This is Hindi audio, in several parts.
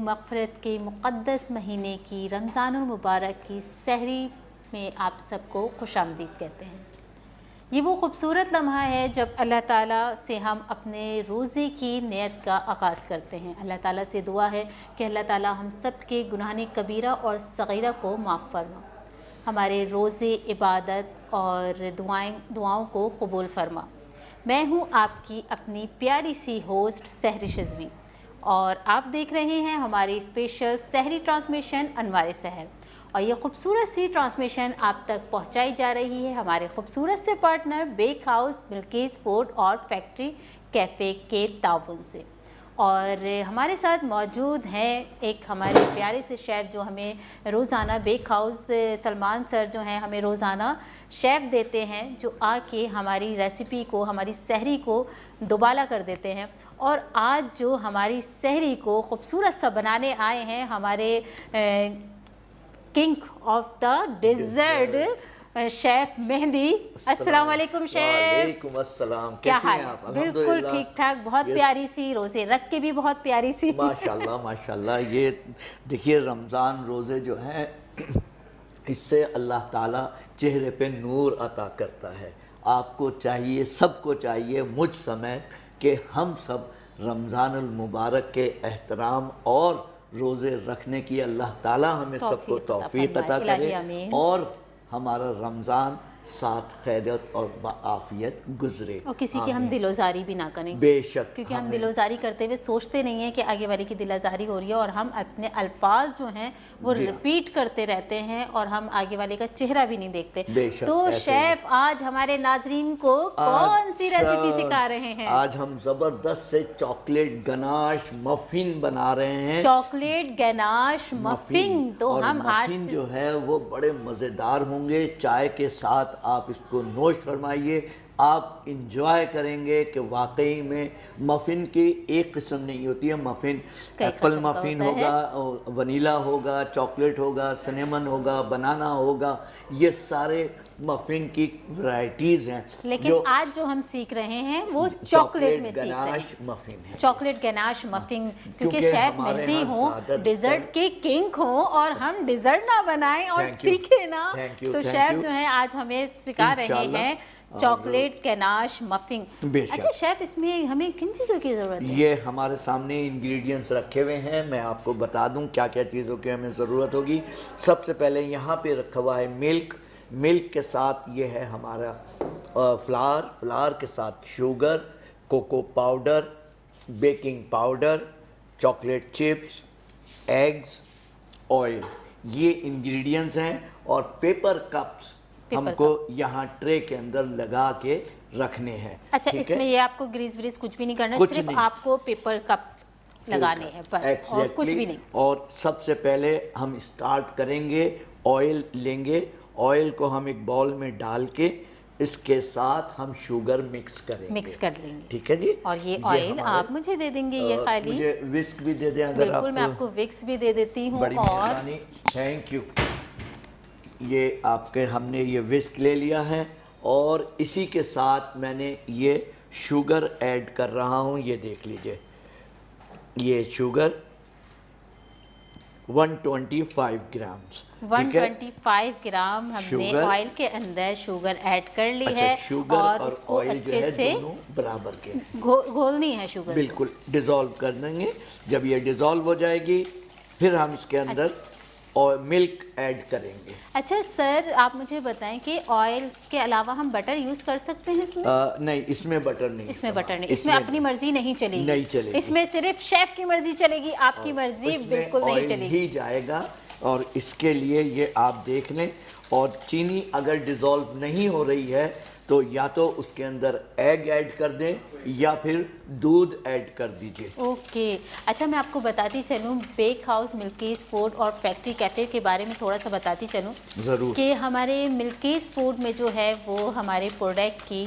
मग़फ़िरत के मुक़द्दस महीने की रमज़ानुल मुबारक की सहरी में आप सबको खुशामदीद कहते हैं। ये वो ख़ूबसूरत लम्हा है जब अल्लाह ताला से हम अपने रोज़े की नियत का आगाज़ करते हैं। अल्लाह ताला से दुआ है कि अल्लाह ताला हम सब के गुनाह कबीरा और सग़ीरा को माफ़ फरमा, हमारे रोज़े इबादत और दुआओं को कबूल फरमा। मैं हूँ आपकी अपनी प्यारी सी होस्ट सहरी शिज़वी और आप देख रहे हैं हमारी स्पेशल सहरी ट्रांसमिशन अनवार सहर। और ये खूबसूरत सी ट्रांसमिशन आप तक पहुंचाई जा रही है हमारे खूबसूरत से partner bake house, Milky's food और फैक्ट्री कैफ़े के ताउन से। और हमारे साथ मौजूद हैं एक हमारे प्यारे से शेफ़ जो हमें रोज़ाना बेक हाउस सलमान सर जो हैं हमें रोज़ाना शेफ़ देते हैं, जो आके हमारी रेसिपी को, हमारी सहरी को दुबाला कर देते हैं। और आज जो हमारी सहरी को खूबसूरत सा बनाने आए हैं हमारे king of the dessert chef Mehndi. अस्सलाम वालेकुम शेफ़। वालेकुम अस्सलाम। क्या कैसे हाल? हैं आप? बिल्कुल ठीक ठाक, बहुत प्यारी सी, रोज़े रख के भी बहुत प्यारी सी। माशाल्लाह माशाल्लाह। ये देखिए रमज़ान रोज़े जो हैं इससे अल्लाह ताला चेहरे पे नूर अता करता है। आपको चाहिए, सबको चाहिए मुझ समेत कि हम सब रमज़ानुल मुबारक के एहतराम और रोज़े रखने की अल्लाह ताला हमें सबको तौफीक अता करे और हमारा रमज़ान साथ खैरियत और आफियत गुजरे। और किसी की हम दिलोजारी भी ना करें, बेशक, क्योंकि हम दिलोजारी करते हुए सोचते नहीं हैं कि आगे वाले की दिलोजारी हो रही है और हम अपने अल्फाज जो हैं वो रिपीट करते रहते हैं और हम आगे वाले का चेहरा भी नहीं देखते। तो शेफ़ आज हमारे नाजरीन को कौन सी रेसिपी सिखा रहे हैं? आज हम ज़बरदस्त से चॉकलेट गनाश मफ़िन बना रहे हैं। Chocolate ganache muffin. तो हम आज मफ़िन जो है वो बड़े मज़ेदार होंगे। चाय के साथ आप इसको नोश फरमाइए, आप इंजॉय करेंगे कि वाकई में मफ़िन की एक किस्म नहीं होती है। मफ़िन एप्पल मफ़िन होगा, वनीला होगा, चॉकलेट होगा, सिनेमन होगा, बनाना होगा, ये सारे मफ़िन की वैरायटीज़ हैं। लेकिन आज जो हम सीख रहे हैं वो चॉकलेट में सीख रहे हैं। मफ़िन है, चॉकलेट गनाश मफ़िन, क्योंकि शेफ़ मेहंदी हो, डिज़र्ट के किंग हो और हम डिज़र्ट ना बनाएं और सीखे ना। तो शेफ़ जो है आज हमें सिखा रहे हैं चॉकलेट गनाश मफ़िन। अच्छा शेफ़, इसमें हमें किन चीज़ों की ज़रूरत है? ये हमारे सामने इंग्रेडिएंट्स रखे हुए हैं, मैं आपको बता दूं क्या क्या चीज़ों की हमें ज़रूरत होगी। सबसे पहले यहाँ पे रखा हुआ है मिल्क के साथ ये है हमारा फ्लावर के साथ sugar, cocoa powder, baking powder, chocolate chips, eggs, oil, ये इंग्रेडिएंट्स हैं। और पेपर कप्स हमको यहाँ ट्रे के अंदर लगा के रखने हैं। अच्छा, इसमें ये आपको ग्रीस व्रीस कुछ भी नहीं करना, सिर्फ आपको पेपर कप लगाने हैं बस, और कुछ भी नहीं। और सबसे पहले हम स्टार्ट करेंगे, ऑयल लेंगे, ऑयल को हम एक बाउल में डाल के इसके साथ हम शुगर मिक्स कर लेंगे। ठीक है जी। और ये ऑयल आप मुझे दे देंगे? ये खाली मुझे विस्क भी दे दें अगर आप। बिल्कुल, मैं आपको विस्क भी दे देती हूँ। बड़ी मेहरबानी, थैंक यू। ये आपके हमने ये विस्क ले लिया है और इसी के साथ मैंने ये शुगर ऐड कर रहा हूँ। ये देख लीजिए, ये शुगर 125 ग्राम्स, 125 ग्राम हमने ऑयल के अंदर शुगर ऐड कर ली है। शुगर और उसको अच्छे से दोनों बराबर के घोलनी है शुगर, बिल्कुल डिज़ोल्व कर देंगे। जब ये डिज़ोल्व हो जाएगी फिर हम इसके अंदर और मिल्क ऐड करेंगे। अच्छा सर, आप मुझे बताएं कि ऑयल के अलावा हम बटर यूज़ कर सकते हैं इसमें? नहीं, इसमें बटर नहीं। इसमें अपनी मर्जी नहीं चलेगी। इसमें सिर्फ शेफ की मर्जी चलेगी, आपकी मर्जी बिल्कुल नहीं चलेगी। ही जाएगा। और इसके लिए ये आप देख लें। और चीनी अगर डिज़ोल्व नहीं हो रही है तो या तो उसके अंदर एग ऐड कर दें या फिर दूध ऐड कर दीजिए। ओके। अच्छा, मैं आपको बताती चलूँ बेक हाउस, मिल्कीज़ फूड और फैक्ट्री कैफ़े के बारे में थोड़ा सा बताती चलूँ। ज़रूर। कि हमारे मिल्कीज़ फूड में जो है वो हमारे प्रोडक्ट की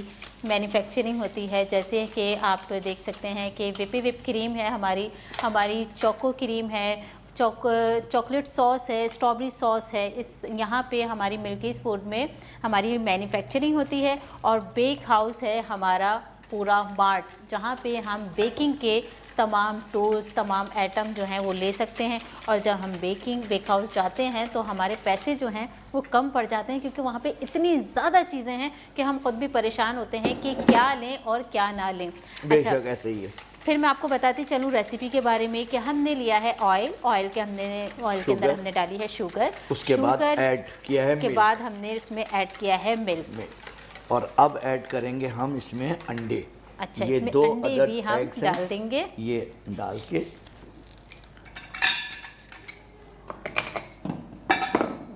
मैन्युफैक्चरिंग होती है। जैसे कि आप देख सकते हैं कि विप क्रीम है, हमारी चोको क्रीम है, चॉकलेट सॉस है, स्ट्रॉबेरी सॉस है। इस यहाँ पे हमारी मिल्कीज़ फूड में हमारी मैन्युफैक्चरिंग होती है। और बेक हाउस है हमारा पूरा मार्ट, जहाँ पे हम बेकिंग के तमाम टूल्स, तमाम आइटम जो हैं वो ले सकते हैं। और जब हम बेक हाउस जाते हैं तो हमारे पैसे जो हैं वो कम पड़ जाते हैं, क्योंकि वहाँ पे इतनी ज़्यादा चीज़ें हैं कि हम खुद भी परेशान होते हैं कि क्या लें और क्या ना लें। बेशक ऐसे ही है। फिर मैं आपको बताती चलूँ रेसिपी के बारे में कि हमने लिया है ऑयल के अंदर हमने डाली है शुगर, उसके बाद ऐड किया है मिल्क, बाद हमने इसमें ऐड किया है मिल्क, और अब ऐड करेंगे हम इसमें अंडे। अच्छा, ये इसमें 2 अंडे भी हम डाल देंगे। ये डाल के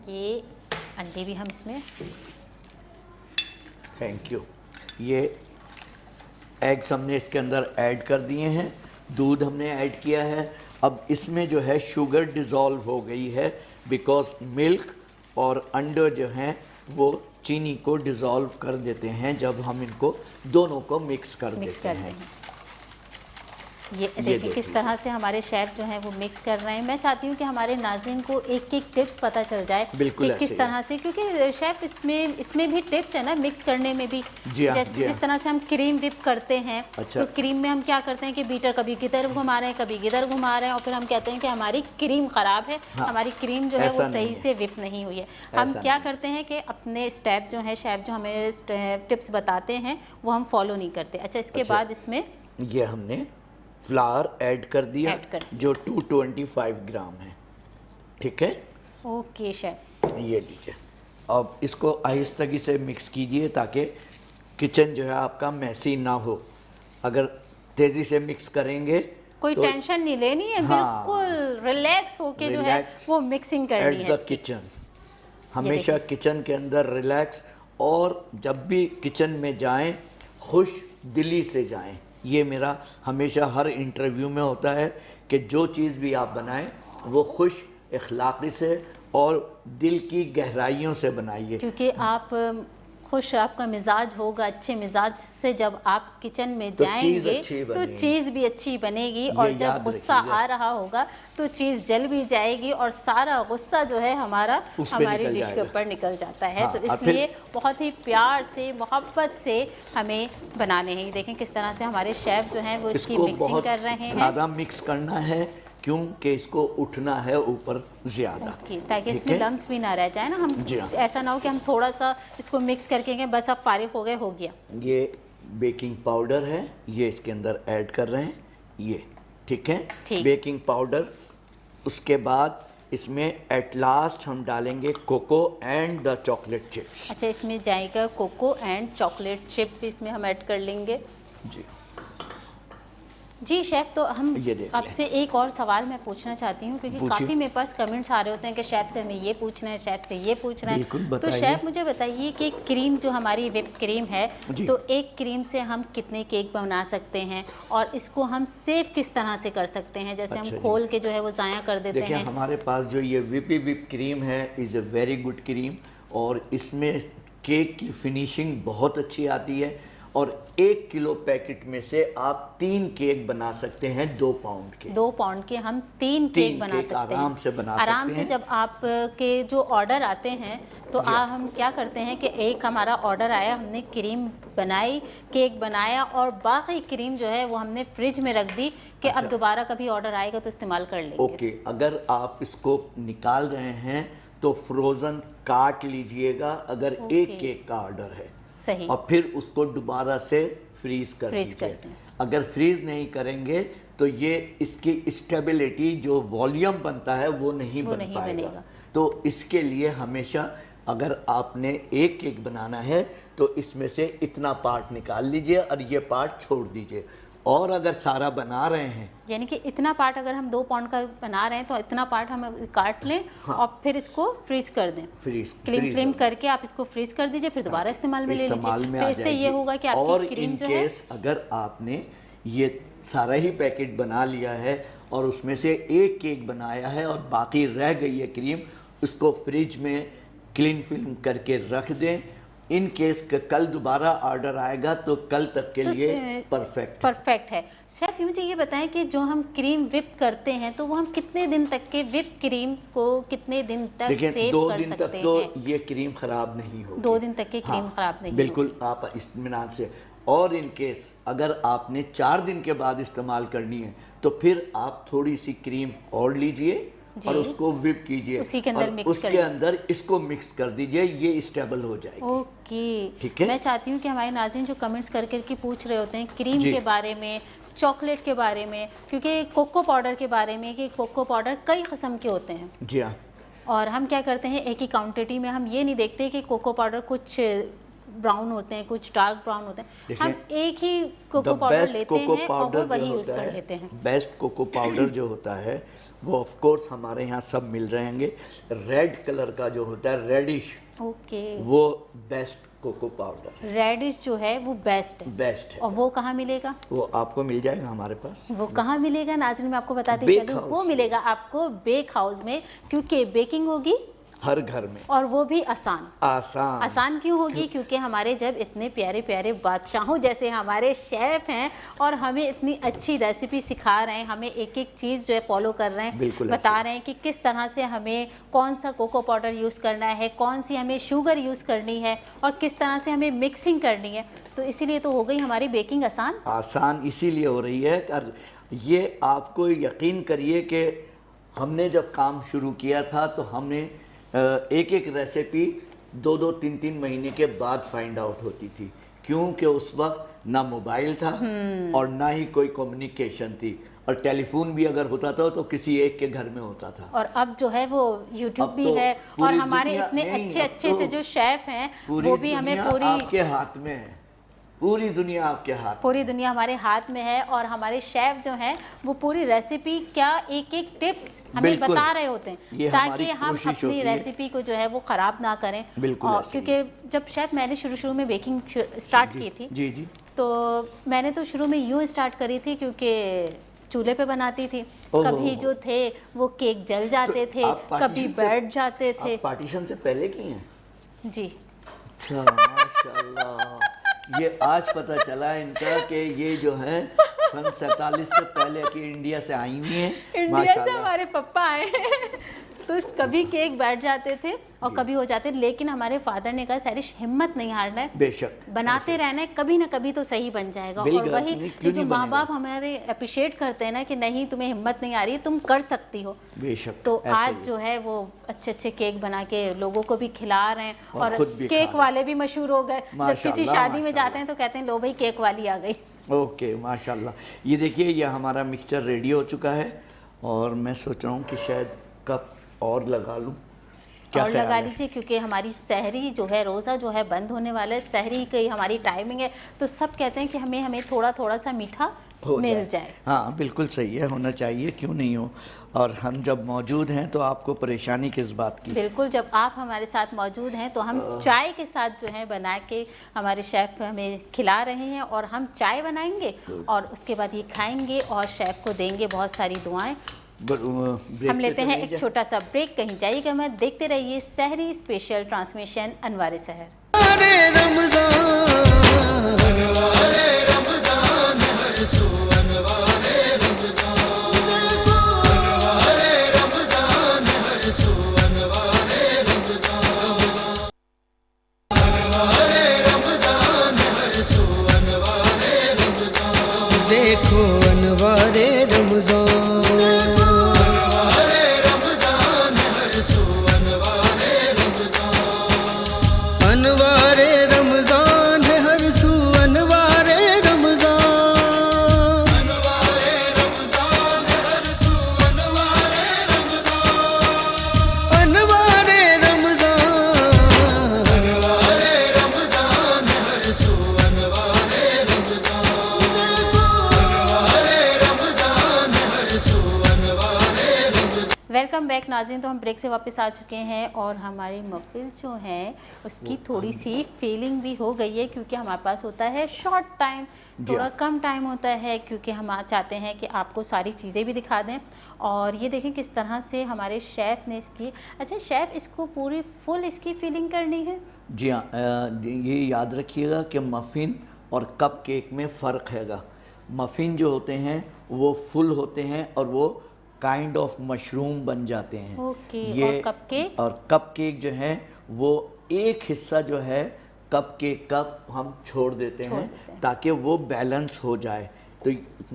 ये अंडे भी हम इसमें, थैंक यू, ये एग्स हमने इसके अंदर ऐड कर दिए हैं, दूध हमने ऐड किया है। अब इसमें जो है शुगर डिज़ोल्व हो गई है, बिकॉज मिल्क और अंडे जो हैं वो चीनी को डिज़ोल्व कर देते हैं जब हम इनको दोनों को मिक्स कर देते हैं। ये देखिए किस तरह से हमारे शेफ़ जो हैं वो मिक्स कर रहे हैं। मैं चाहती हूँ कि हमारे नाज़रीन को एक एक टिप्स पता चल जाए कि किस तरह से, क्योंकि शेफ़ इसमें भी टिप्स है ना मिक्स करने में भी। जिस तरह से हम क्रीम विप करते हैं, तो क्रीम में हम क्या करते हैं कि बीटर कभी किधर घुमा रहे हैं, कभी किधर घुमा रहे हैं, और फिर हम कहते हैं कि हमारी क्रीम ख़राब है, हमारी क्रीम जो है वो सही से विप नहीं हुई है। हम क्या करते हैं कि अपने स्टेप जो है शेफ़ जो हमें टिप्स बताते हैं वो हम फॉलो नहीं करते। अच्छा, इसके बाद इसमें ये हमने फ्लावर ऐड कर दिया, जो 225 ग्राम है। ठीक है, ओके शेफ, ये लीजिए। अब इसको आहिस्तगी से मिक्स कीजिए ताकि किचन जो है आपका मैसी ना हो। अगर तेज़ी से मिक्स करेंगे कोई टेंशन नहीं लेनी है, बिल्कुल रिलैक्स होके जो है वो मिक्सिंग करनी है। किचन हमेशा किचन के अंदर रिलैक्स, और जब भी किचन में जाएं खुश दिली से जाएं। ये मेरा हमेशा हर इंटरव्यू में होता है कि जो चीज़ भी आप बनाएं वो खुश इखलाक़ी से और दिल की गहराइयों से बनाइए, क्योंकि आप खुश, आपका मिजाज होगा, अच्छे मिजाज से जब आप किचन में जाएंगे तो चीज़ भी अच्छी बनेगी, और जब गुस्सा आ रहा होगा तो चीज़ जल भी जाएगी और सारा गुस्सा जो है हमारी डिश के ऊपर निकल जाता है। तो इसलिए बहुत ही प्यार से, मोहब्बत से हमें बनाने हैं। देखें किस तरह से हमारे शेफ़ जो हैं वो इसकी मिक्सिंग कर रहे हैं। ज़्यादा मिक्स करना है क्योंकि इसको उठना है ऊपर ज़्यादा, ताकि इसमें लम्स भी ना रह जाए ना। हम ऐसा ना हो कि हम थोड़ा सा इसको मिक्स करके बस अब फारिग हो गए, हो गया। ये बेकिंग पाउडर है, ये इसके अंदर ऐड कर रहे हैं, ये ठीक है, बेकिंग पाउडर। उसके बाद इसमें एट लास्ट हम डालेंगे cocoa and the chocolate chips. अच्छा, इसमें जाएगा कोको एंड चॉकलेट चिप भी इसमें हम ऐड कर लेंगे। जी शेफ़, तो हम आपसे एक और सवाल मैं पूछना चाहती हूँ, क्योंकि काफ़ी मेरे पास कमेंट्स आ रहे होते हैं कि शेफ़ से हमें ये पूछना है, शेफ़ से ये पूछना है। तो शेफ़ मुझे बताइए कि क्रीम जो हमारी विप क्रीम है, तो एक क्रीम से हम कितने केक बना सकते हैं, और इसको हम सेव किस तरह से कर सकते हैं? जैसे हम खोल के जो है वो ज़ाया कर देते हैं। हमारे पास जो ये विप क्रीम है is a very good cream, और इसमें केक की फिनिशिंग बहुत अच्छी आती है, और 1 किलो पैकेट में से आप 3 केक बना सकते हैं। 2 पाउंड के 2 पाउंड के हम 3 केक बना सकते हैं, आराम से बना सकते हैं। आराम से जब आपके जो ऑर्डर आते हैं तो हम क्या करते हैं कि एक हमारा ऑर्डर आया, हमने क्रीम बनाई, केक बनाया, और बाकी क्रीम जो है वो हमने फ्रिज में रख दी कि अब दोबारा कभी ऑर्डर आएगा तो इस्तेमाल कर लेंगे। ओके, अगर आप इसको निकाल रहे हैं तो फ्रोज़न काट लीजिएगा अगर एक केक का ऑर्डर है, सही, और फिर उसको दोबारा से फ्रीज कर दीजिए। अगर फ्रीज नहीं करेंगे तो ये इसकी स्टेबिलिटी जो वॉल्यूम बनता है वो नहीं बन पाएगा। तो इसके लिए हमेशा अगर आपने एक केक बनाना है तो इसमें से इतना पार्ट निकाल लीजिए और ये पार्ट छोड़ दीजिए। और अगर सारा बना रहे हैं, यानी कि इतना पार्ट अगर हम 2 पाउंड का बना रहे हैं तो इतना पार्ट हम काट लें, और फिर इसको फ्रीज कर दें। क्लीन करके आप इसको फ्रीज कर दीजिए, फिर दोबारा इस्तेमाल में ले लीजिए। तो इससे ये होगा कि आपकी क्रीम जो है, अगर आपने ये सारा ही पैकेट बना लिया है और उसमें से एक केक बनाया है और बाकी रह गई है क्रीम, उसको फ्रिज में क्लीन फिल्म करके रख दें। इन केस का कल दोबारा ऑर्डर आएगा तो कल तक के लिए परफेक्ट है। शेफ मुझे ये बताएं कि जो हम क्रीम विप करते हैं तो वो हम कितने दिन तक के विप क्रीम को कितने दिन तक सेव कर सकते हैं? 2 दिन तक तो ये क्रीम खराब नहीं होगी। 2 दिन तक की क्रीम खराब नहीं बिल्कुल, आप इत्मीनान से और इन केस अगर आपने 4 दिन के बाद इस्तेमाल करनी है तो फिर आप थोड़ी सी क्रीम और लीजिए और उसको व्हिप कीजिए, उसी के अंदर मिक्स उसके अंदर इसको मिक्स कर दीजिए, ये स्टेबल हो जाएगी। ओके, ठीक है। मैं चाहती हूँ कि हमारे नाज़रीन जो कमेंट्स कर करके पूछ रहे होते हैं क्रीम के बारे में, चॉकलेट के बारे में, क्योंकि कोको पाउडर के बारे में, कि कोको पाउडर कई किस्म के होते हैं। जी हाँ। और हम क्या करते हैं, एक ही क्वांटिटी में हम ये नहीं देखते कि कोको पाउडर कुछ ब्राउन होते हैं, कुछ डार्क ब्राउन होते हैं, हम एक ही कोको पाउडर लेते हैं और वो वही यूज़ कर लेते हैं। बेस्ट कोको पाउडर जो होता है वो ऑफ कोर्स हमारे यहाँ सब मिल रहेंगे। रेड कलर का जो होता है, रेडिश, ओके, वो बेस्ट कोको पाउडर, रेडिश जो है वो बेस्ट है। और वो कहाँ मिलेगा? वो आपको मिल जाएगा हमारे पास। वो कहाँ मिलेगा नाज़रीन, मैं आपको बताती चलूँ, वो मिलेगा आपको बेक हाउस में, क्योंकि बेकिंग होगी हर घर में, और वो भी आसान। आसान क्यों होगी? क्योंकि हमारे जब इतने प्यारे प्यारे बादशाहों जैसे हमारे शेफ हैं और हमें इतनी अच्छी रेसिपी सिखा रहे हैं, हमें एक एक चीज़ जो है फॉलो कर रहे हैं, बता रहे हैं कि किस तरह से हमें कौन सा कोको पाउडर यूज़ करना है, कौन सी हमें शुगर यूज़ करनी है और किस तरह से हमें मिक्सिंग करनी है। तो इसीलिए तो हो गई हमारी बेकिंग आसान इसीलिए हो रही है। और ये आपको यकीन करिए कि हमने जब काम शुरू किया था तो हमने एक एक रेसिपी 2-2, 3-3 महीने के बाद फाइंड आउट होती थी, क्योंकि उस वक्त ना मोबाइल था और ना ही कोई कम्युनिकेशन थी, और टेलीफोन भी अगर होता था तो किसी एक के घर में होता था। और अब जो है वो यूट्यूब भी है और हमारे इतने अच्छे से जो शेफ हैं वो भी हमें पूरी आपके हाथ में है, पूरी दुनिया आपके हाथ, पूरी दुनिया हमारे हाथ में है। और हमारे शेफ जो हैं वो पूरी रेसिपी क्या एक एक टिप्स हमें बता रहे होते हैं, ताकि हम अपनी रेसिपी को जो है वो ख़राब ना करें। बिल्कुल। क्योंकि जब शेफ मैंने शुरू में बेकिंग स्टार्ट की थी, जी, तो मैंने तो शुरू में यूँ स्टार्ट करी थी क्योंकि चूल्हे पे बनाती थी, कभी जो थे वो केक जल जाते थे, कभी बैठ जाते थे। पार्टीशन से पहले की हैं? जी। अच्छा, माशाल्लाह। ये आज पता चला इनका कि ये जो है सन 47 से पहले की इंडिया से आई हुई है। इंडिया से हमारे पापा आए तो कभी केक बैठ जाते थे और कभी हो जाते, लेकिन हमारे फादर ने कहा सैरिश हिम्मत नहीं हारना है, बेशक बनाते रहना है, कभी ना कभी तो सही बन जाएगा। और वही जो माँ बाप हमारे अप्रिशिएट करते हैं ना कि नहीं तुम्हें हिम्मत नहीं आ रही, तुम कर सकती हो, बेशक। तो आज जो है वो अच्छे अच्छे केक बना के लोगों को भी खिला रहे हैं और केक वाले भी मशहूर हो गए। जब किसी शादी में जाते हैं तो कहते हैं लो भाई केक वाली आ गई। ओके, माशाल्लाह। ये देखिए, ये हमारा मिक्सचर रेडी हो चुका है और मैं सोच रहा हूँ कि शायद कप और लगा लूँ। और लगा लीजिए, क्योंकि हमारी सहरी जो है, रोज़ा जो है बंद होने वाला है, सहरी की हमारी टाइमिंग है, तो सब कहते हैं कि हमें थोड़ा सा मीठा मिल जाए। हाँ, बिल्कुल सही है, होना चाहिए, क्यों नहीं हो। और हम जब मौजूद हैं तो आपको परेशानी किस बात की? बिल्कुल, जब आप हमारे साथ मौजूद हैं तो हम चाय के साथ जो है बना के हमारे शेफ़ हमें खिला रहे हैं, और हम चाय बनाएंगे और उसके बाद ये खाएंगे और शेफ़ को देंगे बहुत सारी दुआएं। हम लेते हैं एक छोटा सा ब्रेक, कहीं जाइएगा मत, देखते रहिए सहरी स्पेशल ट्रांसमिशन अनवारे सहर। देखो अनवारे रमज़ान, अनवारे रमज़ान है हर सू, अनवारे रमज़ान, अनवारे रमज़ान है हर सू, अनवारे रमज़ान, अनवारे रमज़ान, अनवारे रमज़ान है हर सू, अनवारे रमज़ान, अनवारे रमज़ान है हर सू, अनवारे रमज़ान। वेलकम बैक नाज़रीन, तो हम ब्रेक से वापस आ चुके हैं और हमारी महफिल जो है उसकी थोड़ी सी फीलिंग भी हो गई है, क्योंकि हमारे पास होता है शॉर्ट टाइम, थोड़ा कम टाइम होता है, क्योंकि हम चाहते हैं कि आपको सारी चीज़ें भी दिखा दें। और ये देखें किस तरह से हमारे शेफ़ ने इसकी, अच्छा शेफ़ इसको पूरी फुल इसकी फीलिंग करनी है। जी हाँ, ये याद रखिएगा कि मफ़िन और कप केक में फ़र्क हैगा। मफ़िन जो होते हैं वो फुल होते हैं और वो काइंड ऑफ मशरूम बन जाते हैं। ओके। ये और कप केक जो है वो एक हिस्सा जो है कप केक का हम छोड़ देते हैं ताकि वो बैलेंस हो जाए। तो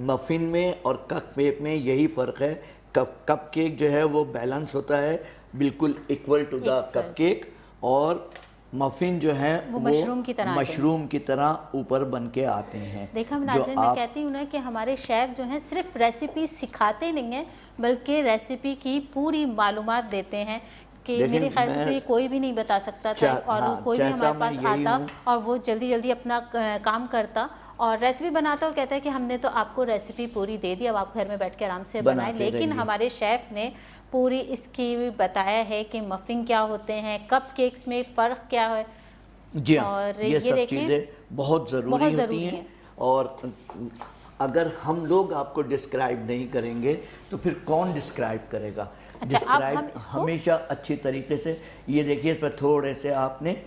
मफ़िन में और कप केक में यही फ़र्क है। कप केक जो है वो बैलेंस होता है बिल्कुल equal to the cupcake, और मफ़िन जो है वो मशरूम की तरह ऊपर बन के आते हैं। देखा नाज़रीन, मैं कहती हूँ ना कि हमारे शेफ़ जो हैं सिर्फ रेसिपी सिखाते नहीं हैं बल्कि रेसिपी की पूरी मालूमात देते हैं कि मेरे ख्याल से तो ये कोई भी नहीं बता सकता था, और कोई भी हमारे पास आता और वो जल्दी जल्दी अपना काम करता और रेसिपी बनाता हो, कहता है कि हमने तो आपको रेसिपी पूरी दे दी, अब आप घर में बैठ के आराम से बनाएं। लेकिन हमारे शेफ़ ने पूरी इसकी बताया है कि मफ़िन क्या होते हैं, कप केक्स में फ़र्क क्या है। जी हाँ, और ये सब चीज़ें बहुत ज़रूरी होती हैं। और अगर हम लोग आपको डिस्क्राइब नहीं करेंगे तो फिर कौन डिस्क्राइब करेगा। डिस्क्राइब हमेशा अच्छी तरीके से, ये देखिए इस पर थोड़े से आपने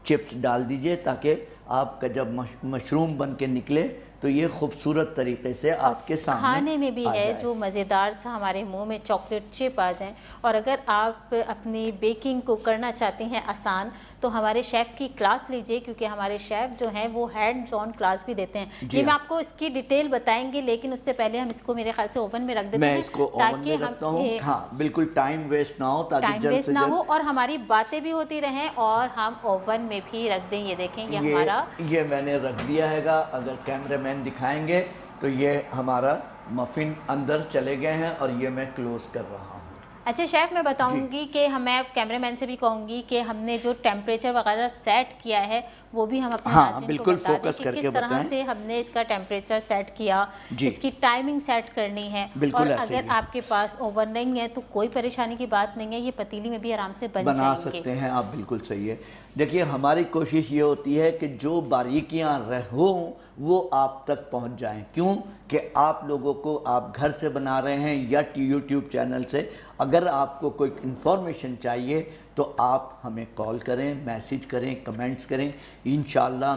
चिप्स डाल दीजिए ताकि आपका जब मशरूम बन के निकले तो ये खूबसूरत तरीके से आपके सामने खाने में भी है जो मज़ेदार सा हमारे मुंह में चॉकलेट चिप आ जाए। और अगर आप अपनी बेकिंग को करना चाहते हैं आसान तो हमारे शेफ़ की क्लास लीजिए, क्योंकि हमारे शेफ़ जो हैं वो हैंड्स ऑन क्लास भी देते हैं। ये मैं आपको इसकी डिटेल बताएंगे, लेकिन उससे पहले हम इसको मेरे ख्याल से ओवन में रख देते हैं। मैं इसको ओवन में रखता हूँ, हाँ बिल्कुल टाइम वेस्ट ना हो, ताकि जल्द से जल्द और हमारी बातें भी होती रहें और हम ओवन में भी रख दें। ये देखें ये हमारा ये मैंने रख दिया हैगा। अगर कैमरामैन दिखाएंगे तो ये हमारा मफ़िन अंदर चले गए हैं और ये मैं क्लोज कर रहा हूँ। अच्छा शेफ़, मैं बताऊंगी कि मैं कैमरामैन से भी कहूंगी कि हमने जो टेम्परेचर वगैरह सेट किया है वो भी हम अपने नाज़रीन बिल्कुल को बता फोकस दें कि करके किस तरह बताएं। से हमने इसका टेम्परेचर सेट किया, इसकी टाइमिंग सेट करनी है। और अगर आपके पास ओवन नहीं है तो कोई परेशानी की बात नहीं है, ये पतीली में भी आराम से बना सकते हैं आप। बिल्कुल सही है। देखिए हमारी कोशिश ये होती है कि जो बारीकियां हों वो आप तक पहुंच जाएं। क्यों कि आप लोगों को, आप घर से बना रहे हैं या यूट्यूब चैनल से, अगर आपको कोई इन्फॉर्मेशन चाहिए तो आप हमें कॉल करें, मैसेज करें, कमेंट्स करें। इंशाल्लाह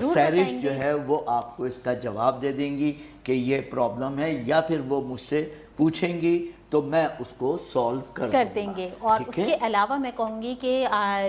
सैरिश जो है वो आपको इसका जवाब दे देंगी कि ये प्रॉब्लम है, या फिर वो मुझसे पूछेंगी तो मैं उसको सॉल्व कर देंगे। और उसके अलावा मैं कहूँगी कि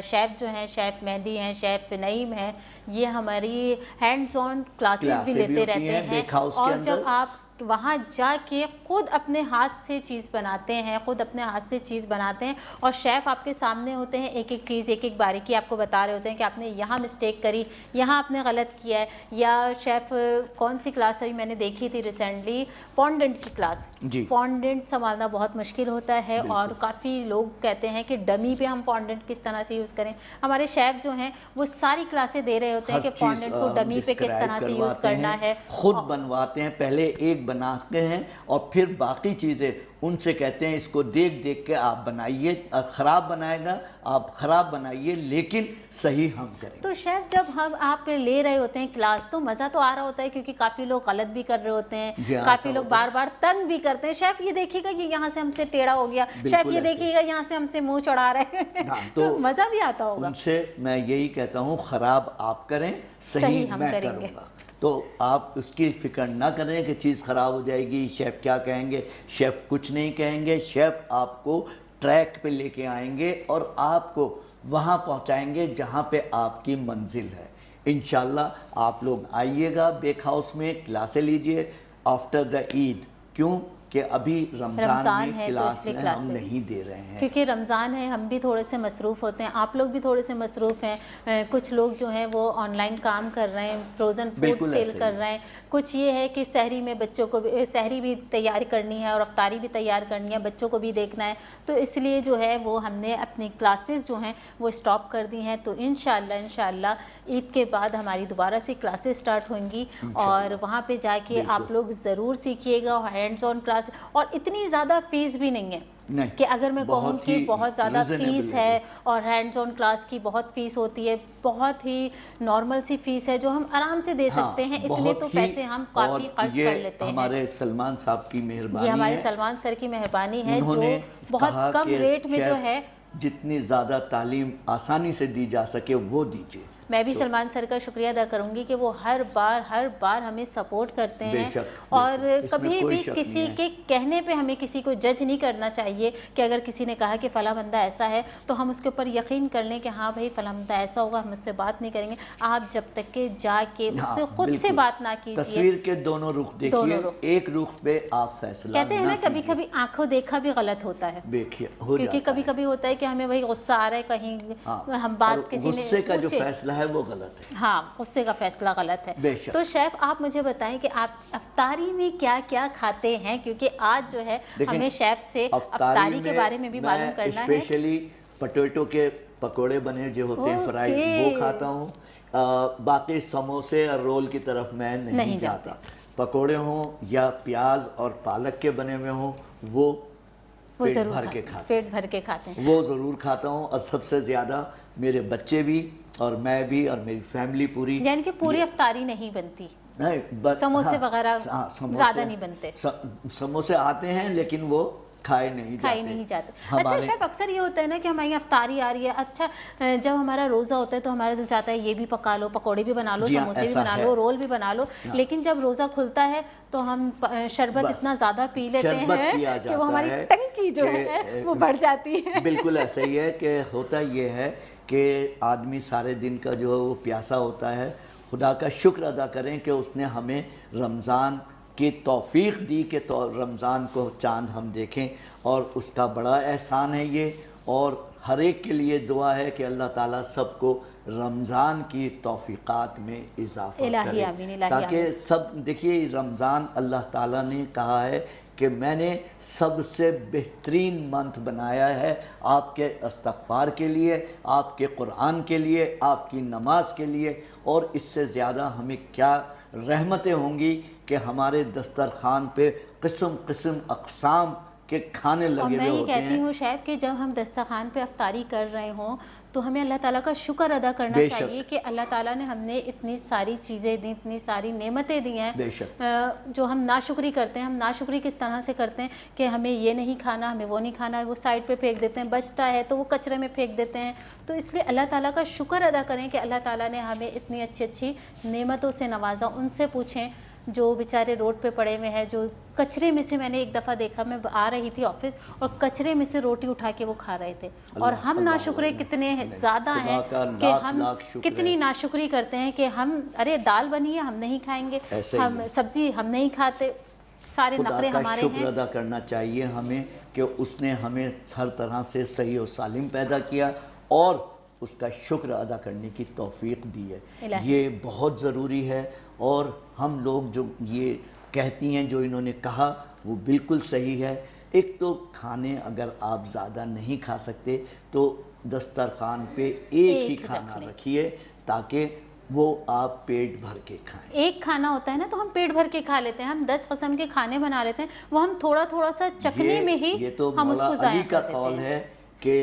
शेफ़ जो हैं, शेफ़ मेहदी हैं, शेफ़ नईम हैं, ये हमारी हैंड्स ऑन क्लासेस भी लेते रहते हैं। और जब आप वहाँ जाके खुद अपने हाथ से चीज़ बनाते हैं, खुद अपने हाथ से चीज़ बनाते हैं और शेफ़ आपके सामने होते हैं, एक एक चीज़, एक एक बारीकी आपको बता रहे होते हैं कि आपने यहाँ मिस्टेक करी, यहाँ आपने गलत किया है। या शेफ़ कौन सी क्लास अभी मैंने देखी थी रिसेंटली, फॉन्डेंट की क्लास। फॉन्डेंट संभालना बहुत मुश्किल होता है और काफ़ी लोग कहते हैं कि डमी पे हम फॉन्डेंट किस तरह से यूज़ करें। हमारे शेफ़ जो हैं वो सारी क्लासें दे रहे होते हैं कि फॉन्डेंट को डमी पे किस तरह से यूज़ करना है, खुद बनवाते हैं। पहले एक बनाते हैं और फिर बाकी चीज़ें उनसे कहते हैं इसको देख देख के आप बनाइए। ख़राब बनाएगा आप ख़राब बनाइए, लेकिन सही हम करें। तो शेफ़ जब हम आप ले रहे होते हैं क्लास तो मज़ा तो आ रहा होता है, क्योंकि काफ़ी लोग गलत भी कर रहे होते हैं, काफ़ी लोग बार बार तंग भी करते हैं। शेफ़ ये देखिएगा कि यहाँ से हमसे टेढ़ा हो गया, शेफ़ ये देखिएगा यहाँ से हमसे मुँह चढ़ा रहे हैं। तो मज़ा भी आता होगा। उनसे मैं यही कहता हूँ, ख़राब आप करें, सही मैं करूँगा। तो आप उसकी फ़िक्र ना करें कि चीज़ ख़राब हो जाएगी, शेफ़ क्या कहेंगे। शेफ़ कुछ नहीं कहेंगे, शेफ़ आपको ट्रैक पे लेके आएंगे और आपको वहाँ पहुँचाएंगे जहाँ पे आपकी मंजिल है। इंशाल्लाह आप लोग आइएगा बेक हाउस में, क्लासें लीजिए आफ्टर द ईद। क्यों कि अभी रमज़ान में क्लासें हम नहीं दे रहे हैं, क्योंकि रमज़ान है, हम भी थोड़े से मसरूफ़ होते हैं, आप लोग भी थोड़े से मसरूफ़ हैं। कुछ लोग जो हैं वो ऑनलाइन काम कर रहे हैं, फ्रोज़न फूड सेल कर रहे हैं। कुछ ये है कि सहरी में बच्चों को सहरी भी तैयार करनी है और अफ्तारी भी तैयार करनी है, बच्चों को भी देखना है। तो इसलिए जो है वो हमने अपनी क्लासेस जो हैं वो स्टॉप कर दी हैं। तो इंशाल्लाह ईद के बाद हमारी दोबारा से क्लासेस स्टार्ट होंगी और वहाँ पे जाके आप लोग ज़रूर सीखिएगा। हैंड्स ऑन क्लास, और इतनी ज़्यादा फ़ीस भी नहीं है कि अगर मैं कहूँ कि बहुत ज़्यादा फ़ीस है, और हैंड्स ऑन क्लास की बहुत फ़ीस होती है, बहुत ही नॉर्मल सी फ़ीस है जो हम आराम से दे सकते हैं। इतने तो पैसे हम काफ़ी खर्च कर लेते हैं। हमारे सलमान साहब की मेहरबानी, ये हमारे सलमान सर की मेहरबानी है जो बहुत कम रेट में जो है जितनी ज़्यादा तालीम आसानी से दी जा सके वो दीजिए। मैं भी सलमान सर का शुक्रिया अदा करूंगी कि वो हर बार हमें सपोर्ट करते हैं। बेशक, और बिल्कुल, इसमें कभी कोई भी शक किसी नहीं है। के कहने पे हमें किसी को जज नहीं करना चाहिए कि अगर किसी ने कहा कि फ़ला बंदा ऐसा है तो हम उसके ऊपर यकीन कर लें कि हाँ भाई फ़ला बंदा ऐसा होगा, हम उससे बात नहीं करेंगे। आप जब तक के जाके हाँ, उससे खुद से बिल्कुल। बात ना कीजिए। तस्वीर के दोनों रुख दोनों देखिए, रुख। एक रुख पे आप फैसला कहते हैं ना कभी कीजिए। कभी आंखों देखा भी गलत होता है, देखिए हो क्योंकि जाता कभी है। कभी होता है कि हमें वही गुस्सा आ रहा है कहीं हाँ, हम बात और किसी ने गुस्से का जो पूछे। फैसला है वो गलत है। हाँ, गुस्से का फैसला गलत है। बेशक। तो शेफ आप मुझे बताएं कि आप अफ्तारी में क्या क्या खाते हैं, क्योंकि आज जो है देखें, हमें शेफ से अफ्तारी के बारे में भी मालूम करना है। स्पेशली पोटैटो के पकोड़े बने जो होते हैं फ्राइड, ओके। वो खाता हूँ। बाकी समोसे और रोल की तरफ मैं नहीं जाते। जाता। पकोड़े हों या प्याज और पालक के बने हुए हों, वो पेट जरूर भर के खाते हैं, खाता पेट भर के खाते हैं। वो ज़रूर खाता हूँ। और सबसे ज़्यादा मेरे बच्चे भी और मैं भी और मेरी फैमिली पूरी। यानी कि पूरी अफ्तारी नहीं बनती, नहीं समोसे वगैरह समोसे ज़्यादा नहीं बनते। समोसे आते हैं लेकिन वो खाए नहीं जाते। अच्छा हमारे शेफ, अक्सर ये होता है ना कि हमारी अफ्तारी आ रही है, अच्छा जब हमारा रोज़ा होता है तो हमारा दिल चाहता है ये भी पका लो, पकौड़े भी बना लो, जी हाँ, समोसे भी ऐसा बना है। लो, रोल भी बना लो। लेकिन जब रोज़ा खुलता है तो हम शरबत बस, इतना ज़्यादा पी लेते शरबत हैं पिया कि वो जाता हमारी है टंकी जो कि, है वो बढ़ जाती है। बिल्कुल ऐसा ही है कि होता ये है कि आदमी सारे दिन का जो है वो प्यासा होता है। खुदा का शुक्र अदा करें कि उसने हमें रमज़ान की तौफीक दी कि तो रमज़ान को चांद हम देखें, और उसका बड़ा एहसान है ये। और हर एक के लिए दुआ है कि अल्लाह ताला सबको रमज़ान की तौफीक़ात में इजाफ़ा इलाही करे, आमीन, इलाही ताकि आमीन। सब देखिए रमज़ान अल्लाह ताला ने कहा है कि मैंने सबसे बेहतरीन मंथ बनाया है आपके इस्तग़फ़ार के लिए, आपके कुरान के लिए, आपकी नमाज के लिए। और इससे ज़्यादा हमें क्या रहमतें होंगी कि हमारे दस्तरखान पे किस्म किस्म अक़साम के खाने और लगे मैं हुए ये होते कहती हैं। हूँ शेफ कि जब हम दस्तरखान पे अफ्तारी कर रहे हों तो हमें अल्लाह ताला का शुक्र अदा करना बेशक। चाहिए कि अल्लाह ताला ने हमने इतनी सारी चीज़ें दी, इतनी सारी नेमतें दी हैं। बेशक। जो हम नाशुक्री करते हैं, हम नाशुक्री किस तरह से करते हैं कि हमें ये नहीं खाना, हमें वो नहीं खाना, वो साइड पे फेंक देते हैं, बचता है तो वो कचरे में फेंक देते हैं। तो इसलिए अल्लाह ताला का शुक्र अदा करें कि अल्लाह ताला ने हमें इतनी अच्छी अच्छी नेमतों से नवाजा। उनसे पूछें जो बेचारे रोड पे पड़े हुए हैं, जो कचरे में से, मैंने एक दफ़ा देखा, मैं आ रही थी ऑफिस और कचरे में से रोटी उठा के वो खा रहे थे। और हम नाशुक्रे कितने ज़्यादा हैं कि हम कितनी नाशुक्री करते हैं कि हम, अरे दाल बनी है हम नहीं खाएंगे, हम सब्ज़ी हम नहीं खाते, सारे नखरे हमारे हैं। शुक्र अदा करना चाहिए हमें कि उसने हमें हर तरह से सही और सालिम पैदा किया और उसका शुक्र अदा करने की तौफीक दी है। ये बहुत ज़रूरी है। और हम लोग जो ये कहती हैं, जो इन्होंने कहा, वो बिल्कुल सही है। एक तो खाने अगर आप ज़्यादा नहीं खा सकते तो दस्तरखान पे एक ही खाना रखिए ताकि वो आप पेट भर के खाएं। एक खाना होता है ना तो हम पेट भर के खा लेते हैं, हम 10 किस्म के खाने बना लेते हैं, वो हम थोड़ा थोड़ा सा चखने में ही ये तो हम उसको मौला अली का कौल है कि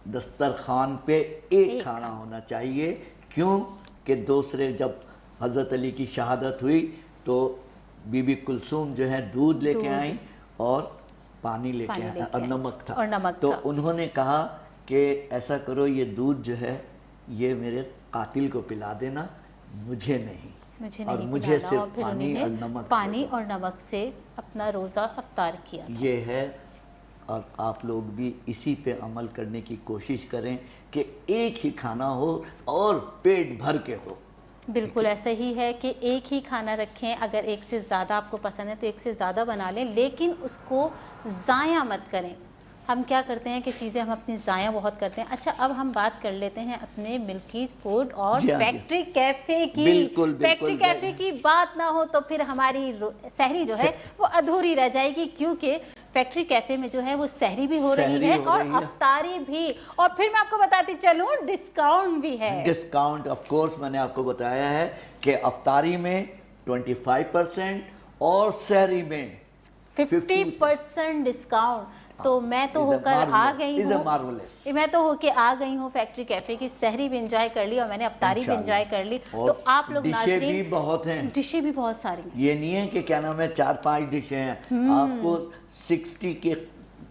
दस्तरखान पे एक खाना होना चाहिए। क्यों कि दूसरे, जब हज़रत अली की शहादत हुई तो बीबी कुलसूम जो है दूध लेके आई और पानी लेके आई और नमक था, तो उन्होंने कहा कि ऐसा करो, ये दूध जो है ये मेरे कातिल को पिला देना, मुझे नहीं, और मुझे सिर्फ पानी और नमक से अपना रोज़ा अफ्तार किया। ये है। और आप लोग भी इसी पे अमल करने की कोशिश करें कि एक ही खाना हो और पेट भर के हो। बिल्कुल ऐसा ही है कि एक ही खाना रखें। अगर एक से ज़्यादा आपको पसंद है तो एक से ज़्यादा बना लें, लेकिन उसको ज़ाया मत करें। हम क्या करते हैं कि चीज़ें हम अपनी ज़ाया बहुत करते हैं। अच्छा, अब हम बात कर लेते हैं अपने मिल्कीज़ फूड और फैक्ट्री कैफ़े की। बिल्कुल, फैक्ट्री कैफ़े की बात ना हो तो फिर हमारी सहरी जो है वो अधूरी रह जाएगी, क्योंकि फैक्ट्री कैफ़े में जो है वो सहरी भी हो रही है और अफ्तारी भी। और फिर मैं आपको बताती चलूँ, डिस्काउंट भी है। डिस्काउंट ऑफ कोर्स मैंने आपको बताया है कि अफ्तारी में 25% और सहरी में 50% डिस्काउंट। तो मैं तो होकर आ गई हूँ, मैं तो होके आ गई हूँ फैक्ट्री कैफे की। सहरी भी एंजॉय कर ली और मैंने अफ्तारी भी एंजॉय कर ली। तो आप लोग डिशें भी बहुत हैं, डिशें भी बहुत सारी, ये नहीं है कि क्या नाम है 4-5 डिशें हैं। आपको 60 के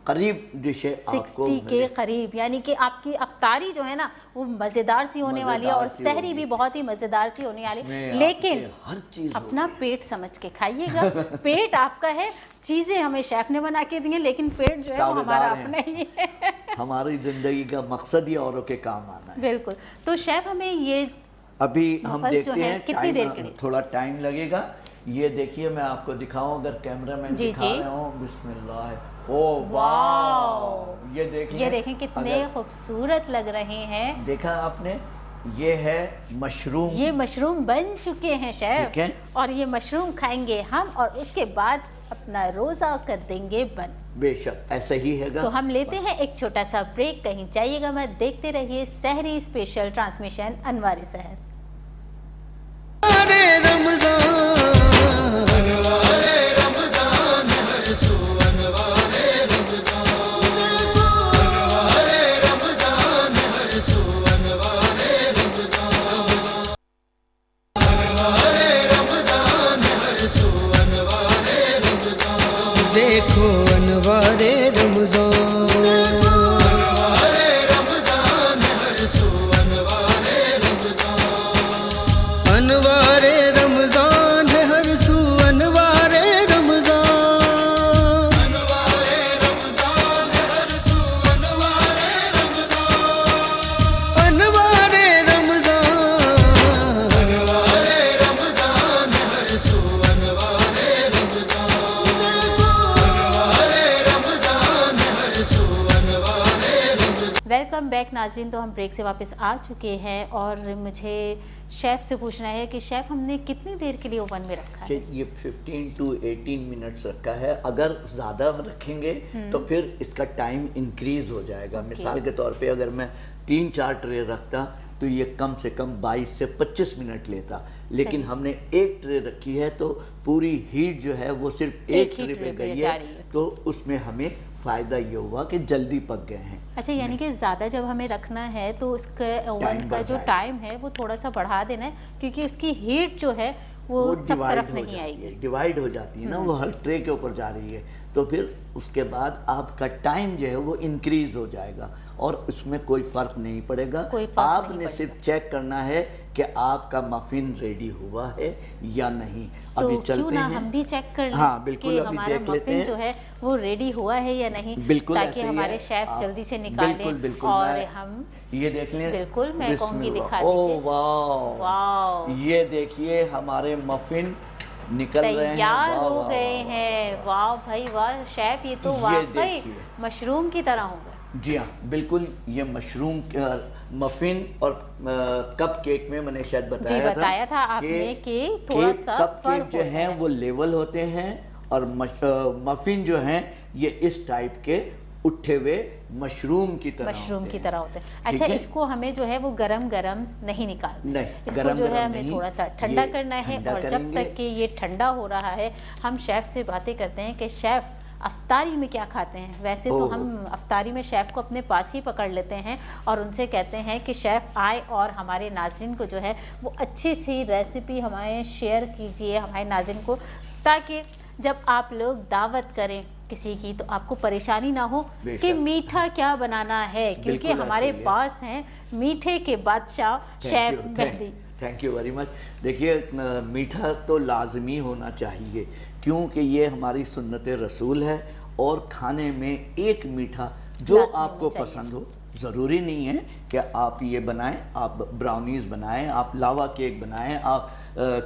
करीब डिशें आपको 60 के करीब, यानी कि आपकी अफ्तारी जो है ना वो मज़ेदार सी होने वाली है और मज़ेदार सी सहरी होगी। भी बहुत ही मज़ेदार सी होने वाली है। इसमें लेकिन आपके हर चीज़ अपना पेट समझ के खाइएगा। पेट आपका है, चीज़ें हमें शेफ़ ने बना के दी हैं, लेकिन पेट जो है वो हमारा दावेदार अपना ही है। हमारी ज़िंदगी का मकसद ही औरों के काम आना है। बिल्कुल। तो शेफ़ हमें ये अभी हम मफल्स जो देखते हैं, हैं कितनी देर के टाइम, लिए? थोड़ा टाइम लगेगा। ये देखिए मैं आपको दिखाऊं, अगर कैमरामैन जी, दिखा जी। रहे हो, बिस्मिल्लाह, ओ वाह, ये देखिए, ये देखें कितने अगर खूबसूरत लग रहे हैं। देखा आपने, ये है मशरूम। ये मशरूम बन चुके हैं शेफ़, ठीक है। और ये मशरूम खाएंगे हम और उसके बाद अपना रोज़ा कर देंगे बंद। बेशक ऐसा ही हैगा। तो हम लेते हैं एक छोटा सा ब्रेक, कहीं जाइएगा मत, देखते रहिए सहरी स्पेशल ट्रांसमिशन अनवार सहर। अनवारे रमजान हर सू अनवारे रमजान अनवारे रमजान हर सू अनवारे रमजान अनवारे रमजान हर सू अनवारे रमजान देखो अनवारे रमजान अनवारे रमजान हर सू अनवारे रमजान अनवारे रमजान है हर सू अनवारे रमजान अनवारे रमजान है हर सू अनवारे रमजान अनवारे रमजान अनवारे रमजान है हर सू अनवारे रमजान अनवारे रमजान है हर सू अनवारे रमजान। वेलकम बैक नाज़रीन। तो हम ब्रेक से वापस आ चुके हैं और मुझे शेफ़ से पूछना है कि शेफ़ हमने कितनी देर के लिए ओवन में रखा है? ये 15 to 18 मिनट्स रखा है। अगर ज़्यादा रखेंगे तो फिर इसका टाइम इंक्रीज हो जाएगा। मिसाल के तौर पे अगर मैं 3-4 ट्रे रखता तो ये कम से कम 22 से 25 मिनट लेता, लेकिन हमने एक ट्रे रखी है तो पूरी हीट जो है वो सिर्फ एक ही ट्रे ट्रे पे पे गई जा है, रही है। तो उसमें हमें फ़ायदा ये हुआ कि जल्दी पक गए हैं। अच्छा, यानी कि ज़्यादा जब हमें रखना है तो उसका ओवन टाइम का बढ़ जो जाएगा। टाइम है वो थोड़ा सा बढ़ा देना है, क्योंकि उसकी हीट जो है वो सब डिवाइड तरफ हो नहीं जाती आएगी। है, डिवाइड हो जाती है ना, वो हर ट्रे के ऊपर जा रही है, तो फिर उसके बाद आपका टाइम जो है वो इंक्रीज हो जाएगा और उसमें कोई फर्क नहीं पड़ेगा। कोई फर्क नहीं आपने पड़ेगा। सिर्फ चेक करना है कि आपका मफिन रेडी हुआ है या नहीं। तो अभी क्यों चलते ना हैं, हम भी चेक कर लें हाँ बिल्कुल, कि अभी हमारा देख लेते मफिन हैं जो है वो रेडी हुआ है या नहीं, बिल्कुल ताकि ऐसे ही हमारे है। शेफ आप- जल्दी से निकालें। बिल्कुल बिल्कुल, और मैं- हम ये देख लें, बिल्कुल, मैं कहूँगी बिस्मिल्लाह। दिखा ओह दीजिए। वाह, वाह, ये देखिए हमारे मफिन निकल रहे हैं, तैयार वाह, हो वाह, गए वाह, हैं। वाह भाई वाह शेफ, ये तो ये वाकई देखिए। मशरूम की तरह हो गए। जी हाँ बिल्कुल, ये मशरूम मफिन और कप केक में मैंने शायद बताया था आपने कि थोड़ा सा कप फर्क केक जो होता हैं है। वो लेवल होते हैं और मफिन जो हैं ये इस टाइप के उठे हुए मशरूम की तरह मशरूम होते की हैं। तरह होते हैं। ठीक अच्छा, है? इसको हमें जो है वो गरम गरम नहीं निकालना, नहीं, इसको गरम जो है गरम हमें नहीं, थोड़ा सा ठंडा ये करना है। ठंडा और जब करेंगे। तक कि ये ठंडा हो रहा है हम शेफ़ से बातें करते हैं कि शेफ़ अफ्तारी में क्या खाते हैं। वैसे तो ओह। हम अफ्तारी में शेफ़ को अपने पास ही पकड़ लेते हैं और उनसे कहते हैं कि शेफ़ आए और हमारे नाज़रीन को जो है वो अच्छी सी रेसिपी हमें शेयर कीजिए, हमारे नाज़रीन को, ताकि जब आप लोग दावत करें किसी की तो आपको परेशानी ना हो कि बेशक। मीठा क्या बनाना है, क्योंकि बिल्कुल ऐसे हमारे ही है। पास हैं मीठे के बादशाह chef Mehdi. Thank you very much. देखिए मीठा तो लाजमी होना चाहिए, क्योंकि ये हमारी सुन्नत रसूल है और खाने में एक मीठा जो लाजमी आपको होना चाहिए। पसंद हो। ज़रूरी नहीं है कि आप ये बनाएं, आप ब्राउनीज़ बनाएं, आप लावा केक बनाएं, आप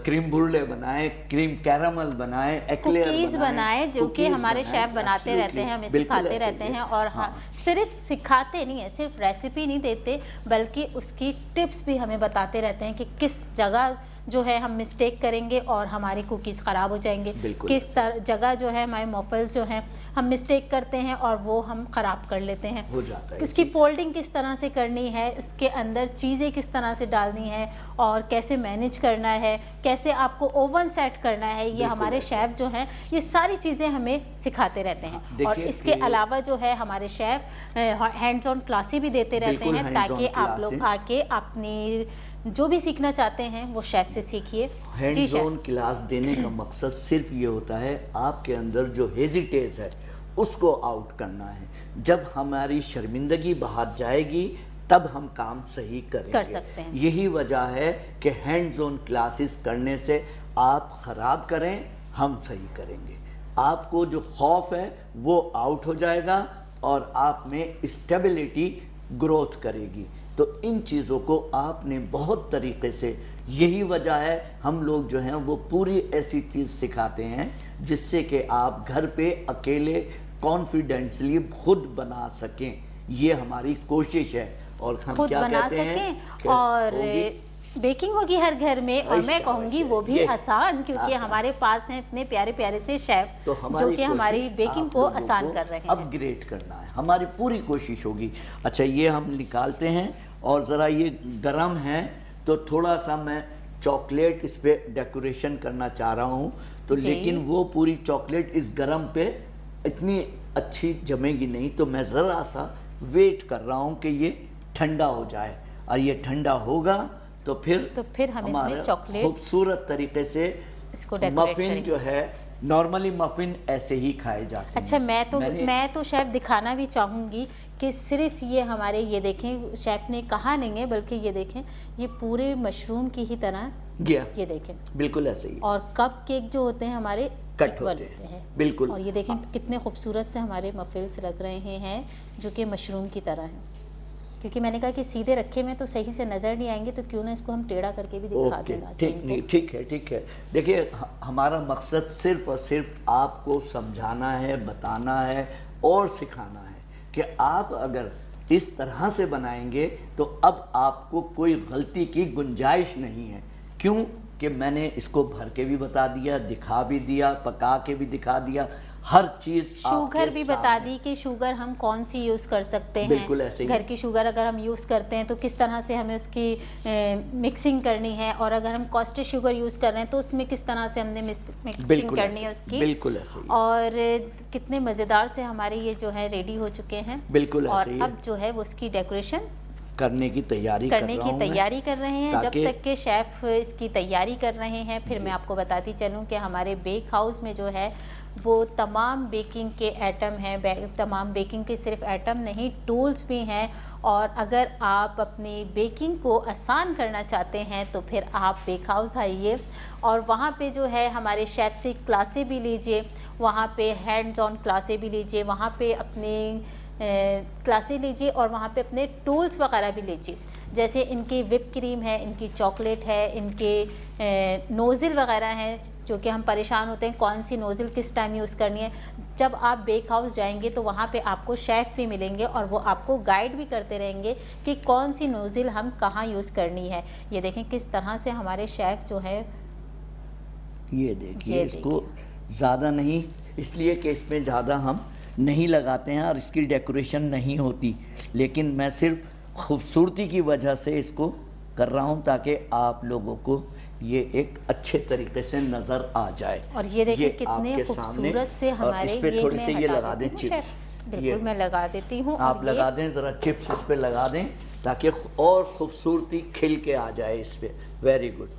क्रीम बुर्ले बनाएं, क्रीम कैरामल बनाएं, एक्लेयर कुकीज़ बनाएं, जो कि कुकीज़ हमारे बनाएं, शेफ़ बनाते रहते absolutely, हैं, हमें बिल्कुल सिखाते ऐसे ही रहते है। हैं। और हाँ, सिर्फ सिखाते नहीं है, सिर्फ रेसिपी नहीं देते, बल्कि उसकी टिप्स भी हमें बताते रहते हैं कि किस जगह जो है हम मिस्टेक करेंगे और हमारी कुकीज़ ख़राब हो जाएंगे, बिल्कुल किस जगह जो है हमारे मोफल्स जो हैं हम मिस्टेक करते हैं और वो हम ख़राब कर लेते हैं। हो जाता है इसकी फोल्डिंग किस तरह से करनी है, उसके अंदर चीज़ें किस तरह से डालनी है और कैसे मैनेज करना है, कैसे आपको ओवन सेट करना है, ये बिल्कुल हमारे ऐसे। शेफ़ जो हैं ये सारी चीज़ें हमें सिखाते रहते हैं। देखिए और इसके कि- अलावा जो है हमारे शेफ़ हैंड्स ऑन क्लासें भी देते रहते बिल्कुल, हैं, hands-on ताकि आप लोग क्लासें। आके अपनी जो भी सीखना चाहते हैं वो शेफ़ से सीखिए। जी हैंड्स शेफ़। ऑन क्लास देने का मकसद सिर्फ ये होता है आपके अंदर जो हेजिटेज है उसको आउट करना है। जब हमारी शर्मिंदगी बाहर जाएगी तब हम काम सही करेंगे, कर सकते हैं। यही वजह है कि हैंड्स ऑन क्लासेस करने से आप ख़राब करें हम सही करेंगे, आपको जो खौफ है वो आउट हो जाएगा और आप में स्टेबिलिटी ग्रोथ करेगी। तो इन चीज़ों को आपने बहुत तरीके से, यही वजह है हम लोग जो हैं वो पूरी ऐसी चीज़ सिखाते हैं जिससे कि आप घर पे अकेले कॉन्फिडेंटली खुद बना सकें, ये हमारी कोशिश है। और हम खुद क्या बना कहते हैं सकें कि और होगी- बेकिंग होगी हर घर में, और मैं अवश्य, कहूँगी वो भी ये आसान, क्योंकि आसान। हमारे पास हैं इतने प्यारे प्यारे से शेफ तो जो कि हमारी कोशिश बेकिंग आप को लोगों आसान को कर रहे हैं। अपग्रेड करना है, हमारी पूरी कोशिश होगी। अच्छा, ये हम निकालते हैं और ज़रा ये गरम है तो थोड़ा सा मैं चॉकलेट इस पे डेकोरेशन करना चाह रहा हूँ, तो जी। लेकिन वो पूरी चॉकलेट इस गरम पे इतनी अच्छी जमेगी नहीं, तो मैं ज़रा सा वेट कर रहा हूँ कि ये ठंडा हो जाए, और ये ठंडा होगा तो फिर हम इसमें हमारा चॉकलेट खूबसूरत तरीके से इसको डेकोरेट मफिन करेंगे। जो है, नॉर्मली मफिन ऐसे ही खाए जाते हैं। अच्छा, मैंने- मैं तो शेफ दिखाना भी चाहूँगी कि सिर्फ ये हमारे, ये देखें, शेफ ने कहा नहीं है बल्कि ये देखें, ये पूरे मशरूम की ही तरह, गया ये देखें, बिल्कुल ऐसे ही और कप केक जो होते हैं हमारे कट इक्वल होते होते हैं, हैं, बिल्कुल। और ये देखें कितने खूबसूरत से हमारे मफिल्स लग रहे हैं जो कि मशरूम की तरह हैं। क्योंकि मैंने कहा कि सीधे रखे में तो सही से नज़र नहीं आएंगे, तो क्यों ना इसको हम टेढ़ा करके भी दिखा ओके, दें ठीक नाज़रीन नहीं, को। ठीक है, ठीक है। देखिए, हमारा मकसद सिर्फ और सिर्फ आपको समझाना है, बताना है और सिखाना है कि आप अगर इस तरह से बनाएंगे तो अब आपको कोई गलती की गुंजाइश नहीं है। क्यों कि मैंने इसको भर के भी बता दिया, दिखा भी दिया, पका के भी दिखा दिया, हर चीज़ शुगर भी बता दी कि शुगर हम कौन सी यूज़ कर सकते हैं। बिल्कुल ऐसे ही। घर की शुगर अगर हम यूज़ करते हैं तो किस तरह से हमें उसकी मिक्सिंग करनी है, और अगर हम कॉस्टेड शुगर यूज़ कर रहे हैं तो उसमें किस तरह से हमने मिक्सिंग बिल्कुल करनी ऐसे, है उसकी। बिल्कुल ऐसे ही। और कितने मज़ेदार से हमारे ये जो है रेडी हो चुके हैं। बिल्कुल ऐसे और ही है। अब जो है वो उसकी डेकोरेशन करने की तैयारी करने कर की रहा हूं मैं, तैयारी कर रहे हैं। जब ताकि- तक के शेफ़ इसकी तैयारी कर रहे हैं, फिर मैं आपको बताती चलूं कि हमारे बेक हाउस में जो है वो तमाम बेकिंग के आइटम हैं, तमाम बेकिंग के सिर्फ आइटम नहीं, टूल्स भी हैं। और अगर आप अपनी बेकिंग को आसान करना चाहते हैं तो फिर आप बेक हाउस आइए, और वहाँ पे जो है हमारे शेफ़ से क्लासें भी लीजिए, वहाँ पे हैंड्स ऑन क्लासें भी लीजिए, वहाँ पे अपने क्लासें लीजिए, और वहाँ पे अपने टूल्स वगैरह भी लीजिए। जैसे इनकी विप क्रीम है, इनकी चॉकलेट है, इनके नोज़िल वगैरह हैं, जो कि हम परेशान होते हैं कौन सी नोज़िल किस टाइम यूज़ करनी है। जब आप बेक हाउस जाएंगे तो वहाँ पे आपको शेफ़ भी मिलेंगे और वो आपको गाइड भी करते रहेंगे कि कौन सी नोज़िल हम कहाँ यूज़ करनी है। ये देखें किस तरह से हमारे शेफ़ जो है, ये देखिए, इसको ज़्यादा नहीं, इसलिए कि इसमें ज़्यादा हम नहीं लगाते हैं और इसकी डेकोरेशन नहीं होती, लेकिन मैं सिर्फ खूबसूरती की वजह से इसको कर रहा हूँ ताकि आप लोगों को ये एक अच्छे तरीके से नज़र आ जाए। और ये देखिए कितने आपके खूबसूरत सामने, से और हमारे, इस पे ये थोड़ी मैं से ये हटा लगा दें देती हूँ चिप्स, शेफ़, बिल्कुल मैं लगा देती हूँ। आप और ये लगा दें, ज़रा चिप्स इस पे लगा दें ताकि और खूबसूरती खिल के आ जाए इस पे। वेरी गुड,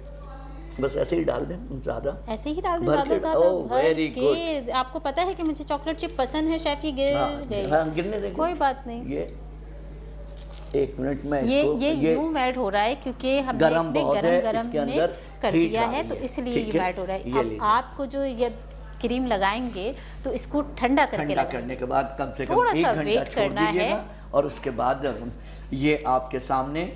बस ऐसे ही डाल दें, ज़्यादा ऐसे ही डाल दें, भर ज़्यादा के- ज़्यादा ओह, भर very के। आपको पता है कि मुझे चॉकलेट चिप पसंद है शेफ़, ये गिर गई। हाँ, गिरने देंगे, कोई बात नहीं, ये एक मिनट में ये इसको यूं मेल्ट हो रहा है क्योंकि हमने गरम इसमें बहुत है, गरम गरम इसके में अंदर कर heat दिया आ है, रही तो है, इसलिए ठीक ये है, मेल्ट हो रहा है। ये अब लीजिए। आपको जो ये क्रीम लगाएंगे तो इसको ठंडा करके ठंडा लगाएंगे। करने के बाद कम से कम थोड़ा 1 सा घंटा वेट छोड़ करना है। दीजिएगा, और उसके बाद ये आपके सामने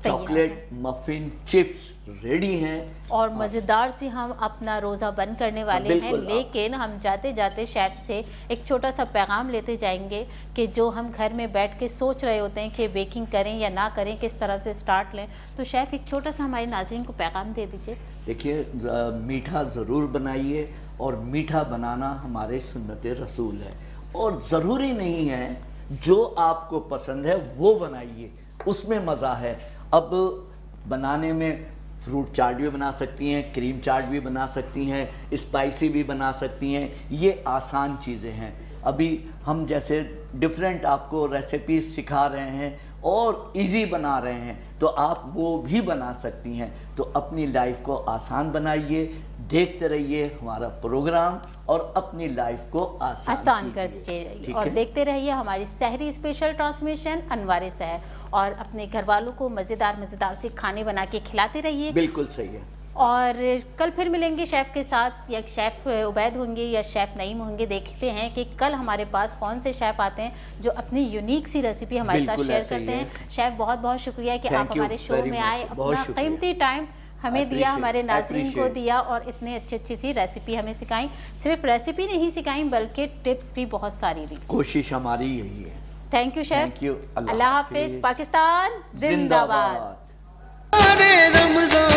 तैयार चॉकलेट मफिन चिप्स रेडी हैं। और मज़ेदार से हम अपना रोज़ा बंद करने वाले हैं, बिल्कुल, लेकिन हम जाते जाते शेफ़ से एक छोटा सा पैगाम लेते जाएंगे कि जो हम घर में बैठ के सोच रहे होते हैं कि बेकिंग करें या ना करें, किस तरह से स्टार्ट लें। तो शेफ़ एक छोटा सा हमारे नाज़रीन को पैगाम दे दीजिए। देखिए, मीठा ज़रूर बनाइए, और मीठा बनाना हमारे सुन्नत रसूल है, और ज़रूरी नहीं है जो आपको पसंद है वो बनाइए, उसमें मज़ा है। अब बनाने में फ्रूट चाट भी बना सकती हैं, क्रीम चाट भी बना सकती हैं, स्पाइसी भी बना सकती हैं, ये आसान चीज़ें हैं। अभी हम जैसे डिफरेंट आपको रेसिपीज सिखा रहे हैं, और इजी बना रहे हैं तो आप वो भी बना सकती हैं। तो अपनी लाइफ को आसान बनाइए, देखते रहिए हमारा प्रोग्राम और अपनी लाइफ को आसान कर कीजिए। दीजिए ठीक और है? देखते रहिए हमारी सहरी स्पेशल ट्रांसमिशन अनवारे सहर, और अपने घर वालों को मज़ेदार से खाने बना के खिलाते रहिए। बिल्कुल सही है। और कल फिर मिलेंगे शेफ़ के साथ, या शेफ़ उबैद होंगे या शेफ़ नईम होंगे। देखते हैं कि कल हमारे पास कौन से शेफ़ आते हैं जो अपनी यूनिक सी रेसिपी हमारे साथ बिल्कुल शेयर ऐसा ही करते है। हैं। शेफ़ बहुत बहुत शुक्रिया कि आप Thank you हमारे शो very में much. आए, बहुत अपना शुक्रिया। कीमती टाइम हमें दिया, हमारे नाज़रीन को Appreciate. दिया और इतने अच्छी सी रेसिपी हमें सिखाई। सिर्फ रेसिपी नहीं सिखाई बल्कि टिप्स भी बहुत सारी दी। कोशिश हमारी यही है। Thank you chef. Thank you. अल्लाह हाफिज़। पाकिस्तान जिंदाबाद। अरे रमजान